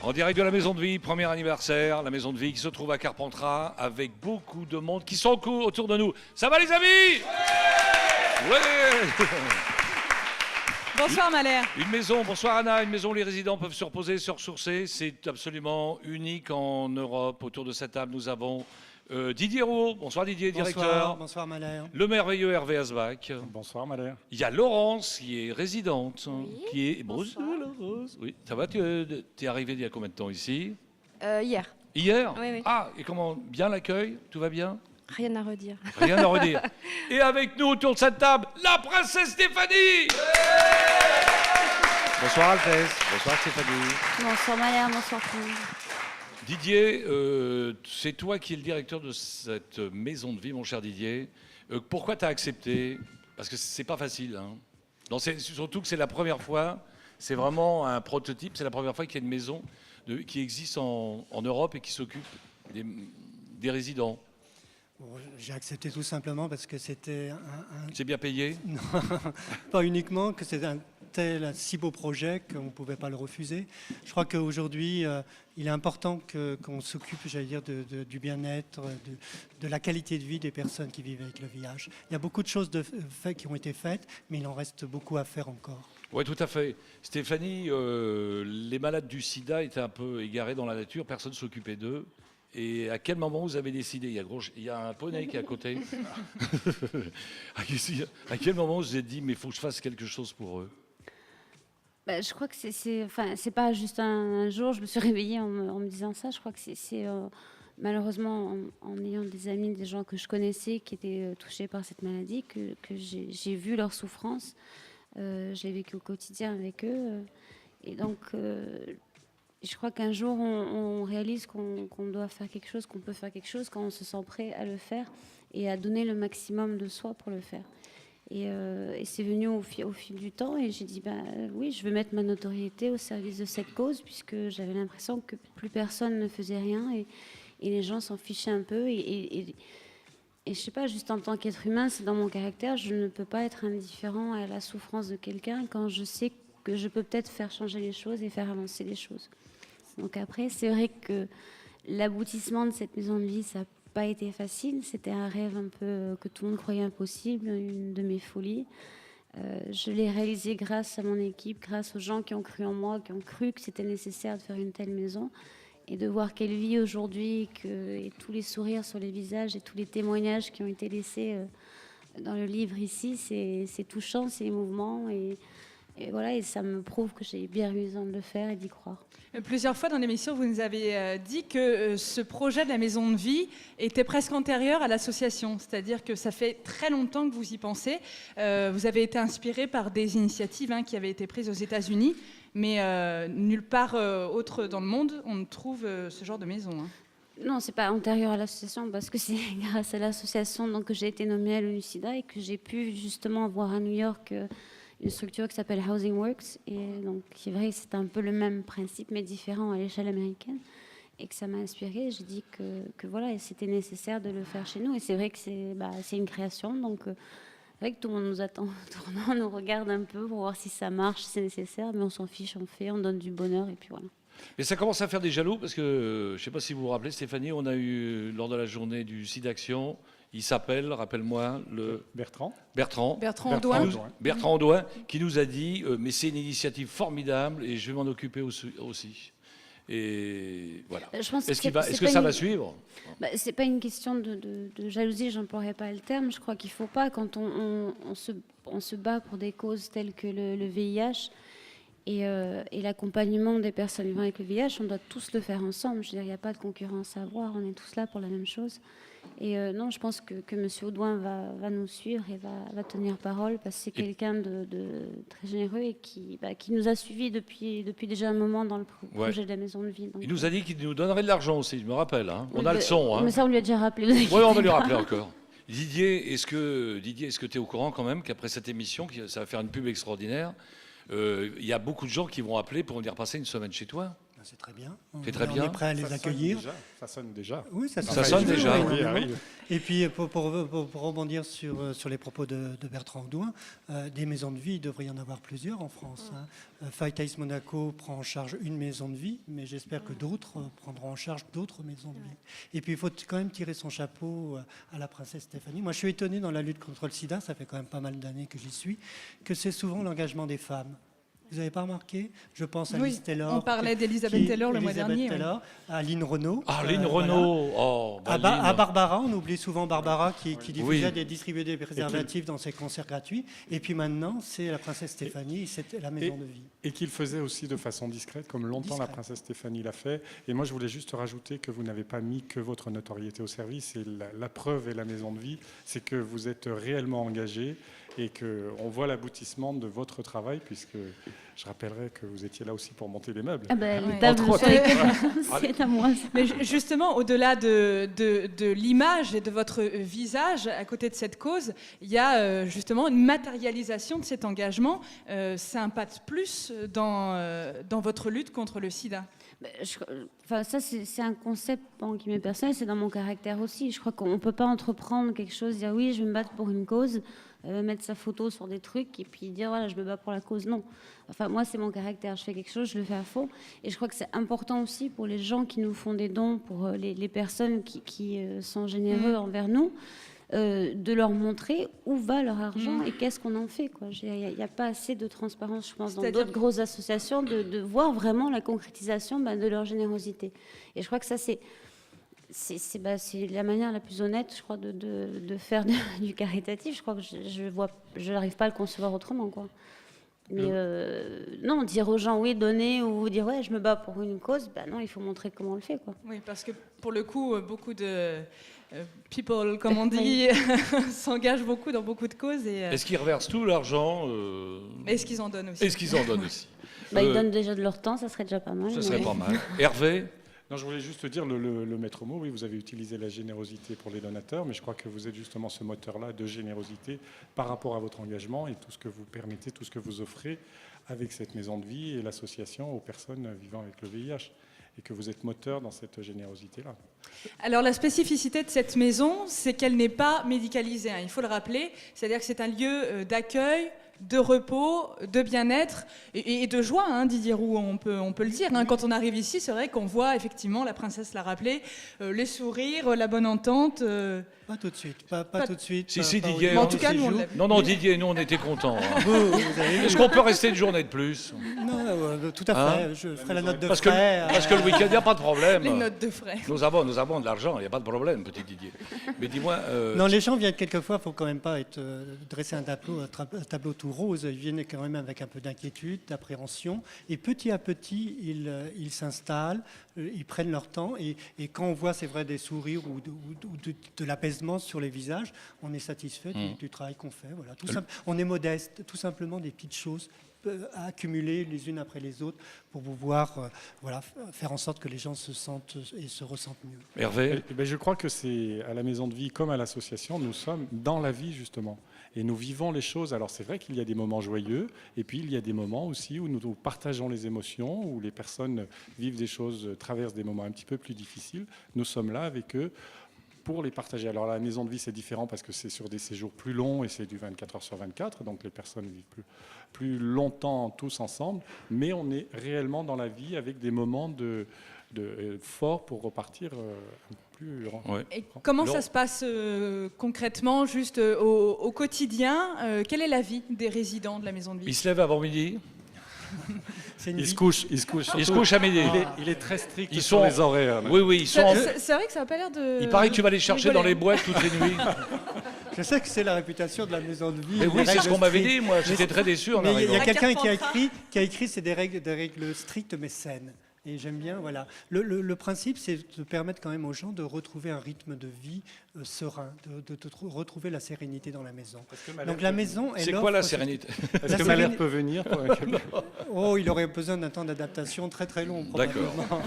En direct de la Maison de Vie, premier anniversaire, la Maison de Vie qui se trouve à Carpentras, avec beaucoup de monde qui sont autour de nous. Ça va les amis? Ouais. Bonsoir Malher. Une maison, bonsoir Anna, une maison où les résidents peuvent se reposer, se ressourcer. C'est absolument unique en Europe. Autour de cette table, nous avons Didier Rouault. Bonsoir Didier, directeur. Bonsoir Malher. Le merveilleux Hervé Asbach. Bonsoir Malher. Il y a Laurence qui est résidente. Oui, qui est... bonsoir. Bonjour Laurence. Oui, ça va, tu es arrivé il y a combien de temps ici? Hier. Hier? Oui, oui. Ah, et comment? Bien l'accueil? Tout va bien? Rien à redire. Rien à redire. Et avec nous autour de cette table, la princesse Stéphanie. Bonsoir Altesse. Bonsoir Stéphanie. Bonsoir Malher, bonsoir tout le monde. Didier, c'est toi qui es le directeur de cette maison de vie, mon cher Didier. Pourquoi tu as accepté? Parce que c'est pas facile. Hein. Surtout que c'est la première fois, c'est vraiment un prototype, c'est la première fois qu'il y a une maison qui existe en Europe et qui s'occupe des résidents. Bon, j'ai accepté tout simplement parce que c'était C'est bien payé? Non, pas uniquement, que c'était un si beau projet qu'on ne pouvait pas le refuser. Je crois qu'aujourd'hui, il est important qu'on s'occupe, j'allais dire, du bien-être, de la qualité de vie des personnes qui vivent avec le VIH. Il y a beaucoup de choses qui ont été faites, mais il en reste beaucoup à faire encore. Oui, tout à fait. Stéphanie, les malades du sida étaient un peu égarés dans la nature, personne ne s'occupait d'eux. Et à quel moment vous avez décidé? Il y a un poney qui est à côté. À quel moment vous vous êtes dit, mais il faut que je fasse quelque chose pour eux? Je crois que c'est pas juste un jour, je me suis réveillée en me disant ça. Je crois que c'est malheureusement en ayant des amis, des gens que je connaissais qui étaient touchés par cette maladie, que j'ai vu leur souffrance. Je l'ai vécu au quotidien avec eux. Et donc... je crois qu'un jour, on réalise qu'on doit faire quelque chose, qu'on peut faire quelque chose quand on se sent prêt à le faire et à donner le maximum de soi pour le faire. Et c'est venu au fil du temps et j'ai dit, oui, je veux mettre ma notoriété au service de cette cause puisque j'avais l'impression que plus personne ne faisait rien et les gens s'en fichaient un peu. Et je sais pas, juste en tant qu'être humain, c'est dans mon caractère, je ne peux pas être indifférent à la souffrance de quelqu'un quand je sais que je peux peut-être faire changer les choses et faire avancer les choses. Donc après, c'est vrai que l'aboutissement de cette maison de vie, ça n'a pas été facile. C'était un rêve un peu que tout le monde croyait impossible, une de mes folies. Je l'ai réalisé grâce à mon équipe, grâce aux gens qui ont cru en moi, qui ont cru que c'était nécessaire de faire une telle maison. Et de voir qu'elle vit aujourd'hui, et tous les sourires sur les visages et tous les témoignages qui ont été laissés dans le livre ici, c'est touchant, c'est émouvant. Et voilà, et ça me prouve que j'ai bien raison de le faire et d'y croire. Plusieurs fois dans l'émission, vous nous avez dit que ce projet de la maison de vie était presque antérieur à l'association. C'est-à-dire que ça fait très longtemps que vous y pensez. Vous avez été inspiré par des initiatives qui avaient été prises aux États-Unis, mais nulle part autre dans le monde, on ne trouve ce genre de maison. Non, c'est pas antérieur à l'association parce que c'est grâce à l'association que j'ai été nommée à l'ONU-SIDA et que j'ai pu justement voir à New York une structure qui s'appelle Housing Works. Et donc, c'est vrai que c'est un peu le même principe, mais différent à l'échelle américaine. Et que ça m'a inspirée. J'ai dit que voilà, c'était nécessaire de le faire chez nous. Et c'est vrai que c'est une création. Donc, c'est vrai que tout le monde nous attend en tournant, on nous regarde un peu pour voir si ça marche, si c'est nécessaire. Mais on s'en fiche, on fait, on donne du bonheur. Et puis voilà. Mais ça commence à faire des jaloux parce que, je ne sais pas si vous vous rappelez, Stéphanie, on a eu, lors de la journée du SIDAction, il s'appelle, rappelle-moi, Bertrand Audouin, qui nous a dit mais c'est une initiative formidable et je vais m'en occuper aussi. Et voilà. Est-ce que ça va suivre? C'est pas une question de jalousie, j'emploierais pas le terme. Je crois qu'il faut pas, quand on se bat pour des causes telles que le VIH et l'accompagnement des personnes vivant avec le VIH, on doit tous le faire ensemble. Je veux dire, il n'y a pas de concurrence à avoir, on est tous là pour la même chose. Et non, je pense que M. Audouin va nous suivre et va tenir parole parce que c'est quelqu'un de très généreux et qui nous a suivis depuis déjà un moment dans le projet de la maison de vie. Donc, il nous a dit qu'il nous donnerait de l'argent aussi, je me rappelle. On a le son. Mais ça, on lui a déjà rappelé. Oui, on va lui rappeler encore. Didier, est-ce que tu es au courant quand même qu'après cette émission, ça va faire une pub extraordinaire, il y a beaucoup de gens qui vont appeler pour venir passer une semaine chez toi? C'est très bien. C'est très bien. On est prêt à les accueillir. Ça sonne déjà. Oui, ça sonne déjà. Oui, arrive. Et puis, pour rebondir sur les propos de Bertrand Audouin, des maisons de vie, il devrait y en avoir plusieurs en France. Five Ice Monaco prend en charge une maison de vie, mais j'espère que d'autres prendront en charge d'autres maisons de vie. Et puis, il faut quand même tirer son chapeau à la princesse Stéphanie. Moi, je suis étonné dans la lutte contre le sida, ça fait quand même pas mal d'années que j'y suis, que c'est souvent l'engagement des femmes. Vous n'avez pas remarqué? Je pense à Liz Taylor. On parlait d'Elisabeth Taylor le mois dernier. Taylor, à Lynn Renault. Ah, Lynn Renault. Oh, à Barbara, on oublie souvent Barbara qui diffusait Oui. distribuait des préservatifs dans ses concerts gratuits. Et puis maintenant, c'est la princesse Stéphanie, c'est la maison de vie. Et qu'il faisait aussi de façon discrète, comme longtemps la princesse Stéphanie l'a fait. Et moi, je voulais juste rajouter que vous n'avez pas mis que votre notoriété au service. Et la preuve et la maison de vie, c'est que vous êtes réellement engagé et qu'on voit l'aboutissement de votre travail, puisque je rappellerai que vous étiez là aussi pour monter les meubles. Ah ben, les tables Entre sur lesquelles c'est à moi. Mais justement, au-delà de l'image et de votre visage, à côté de cette cause, il y a justement une matérialisation de cet engagement. Ça impacte plus dans votre lutte contre le sida. Enfin, ça, c'est un concept qui m'est personnel, c'est dans mon caractère aussi. Je crois qu'on ne peut pas entreprendre quelque chose, dire oui, je vais me battre pour une cause, mettre sa photo sur des trucs et puis dire voilà, je me bats pour la cause. Non. Enfin, moi, c'est mon caractère. Je fais quelque chose, je le fais à fond. Et je crois que c'est important aussi pour les gens qui nous font des dons, pour les personnes qui sont généreux envers nous, de leur montrer où va leur argent et qu'est-ce qu'on en fait. Il n'y a pas assez de transparence, je pense, dans d'autres grosses associations, de voir vraiment la concrétisation de leur générosité. Et je crois que ça, c'est la manière la plus honnête, je crois, de faire du caritatif. Je crois que je n'arrive pas à le concevoir autrement, quoi. Mais non, dire aux gens oui, donner, ou dire ouais, je me bats pour une cause, non, il faut montrer comment on le fait, quoi. Oui, parce que pour le coup, beaucoup de people, comme on dit, s'engagent beaucoup dans beaucoup de causes. Est-ce qu'ils reversent tout l'argent Est-ce qu'ils en donnent aussi? Est-ce qu'ils en donnent aussi? Ils donnent déjà de leur temps, ça serait déjà pas mal. Ça serait pas mal. Hervé? Non, je voulais juste dire le maître mot. Oui, vous avez utilisé la générosité pour les donateurs, mais je crois que vous êtes justement ce moteur-là de générosité par rapport à votre engagement et tout ce que vous permettez, tout ce que vous offrez avec cette maison de vie et l'association aux personnes vivant avec le VIH. Et que vous êtes moteur dans cette générosité-là. Alors la spécificité de cette maison, c'est qu'elle n'est pas médicalisée, il faut le rappeler. C'est-à-dire que c'est un lieu d'accueil, de repos, de bien-être et de joie, Didier Roux, on peut le dire. Quand on arrive ici, c'est vrai qu'on voit effectivement, la princesse l'a rappelé, les sourires, la bonne entente. Pas tout de suite, pas tout de suite. Si, Didier. En tout cas, nous, on l'a vu. Non, Didier, nous, on était contents. Vous avez vu. Est-ce qu'on peut rester une journée de plus? Non, tout à fait. Je ferai la note de parce frais. Parce que le week-end, il n'y a pas de problème. Les notes de frais. Nous avons de l'argent, il n'y a pas de problème, petit Didier. Mais dis-moi... Non, les gens viennent quelquefois, il ne faut quand même pas dresser un tableau tout rose. Ils viennent quand même avec un peu d'inquiétude, d'appréhension. Et petit à petit, ils s'installent, ils prennent leur temps. Et quand on voit, c'est vrai, des sourires ou de l'apaisement sur les visages, on est satisfait du travail qu'on fait. Voilà, on est modeste, tout simplement des petites choses à accumuler les unes après les autres pour pouvoir faire en sorte que les gens se sentent et se ressentent mieux. Hervé? Je crois que c'est à la maison de vie comme à l'association, nous sommes dans la vie justement. Et nous vivons les choses. Alors c'est vrai qu'il y a des moments joyeux et puis il y a des moments aussi où nous partageons les émotions, où les personnes vivent des choses, traversent des moments un petit peu plus difficiles. Nous sommes là avec eux pour les partager. Alors la maison de vie, c'est différent parce que c'est sur des séjours plus longs et c'est du 24 heures sur 24, donc les personnes vivent plus longtemps tous ensemble, mais on est réellement dans la vie avec des moments forts pour repartir un peu plus... Ouais. Et comment ça se passe concrètement, juste au quotidien? Quelle est la vie des résidents de la maison de vie? Ils se lèvent avant midi? Il se couche à midi. Il est très strict Ils sur sont... les horaires. Oui, ils sont... C'est vrai que ça n'a pas l'air de... Il paraît que tu vas les chercher dans les boîtes toutes les nuits. Je sais que c'est la réputation de la maison de vie. Mais oui, c'est ce qu'on m'avait dit, moi. J'étais très déçu en Mais il y arrivant. a quelqu'un qui a écrit c'est des règles strictes mais saines. Et j'aime bien, voilà. Le principe, c'est de permettre quand même aux gens de retrouver un rythme de vie serein, de retrouver la sérénité dans la maison. Donc la maison, c'est quoi la sérénité? Est-ce que Malher peut venir Oh, il aurait besoin d'un temps d'adaptation très très long, probablement. D'accord.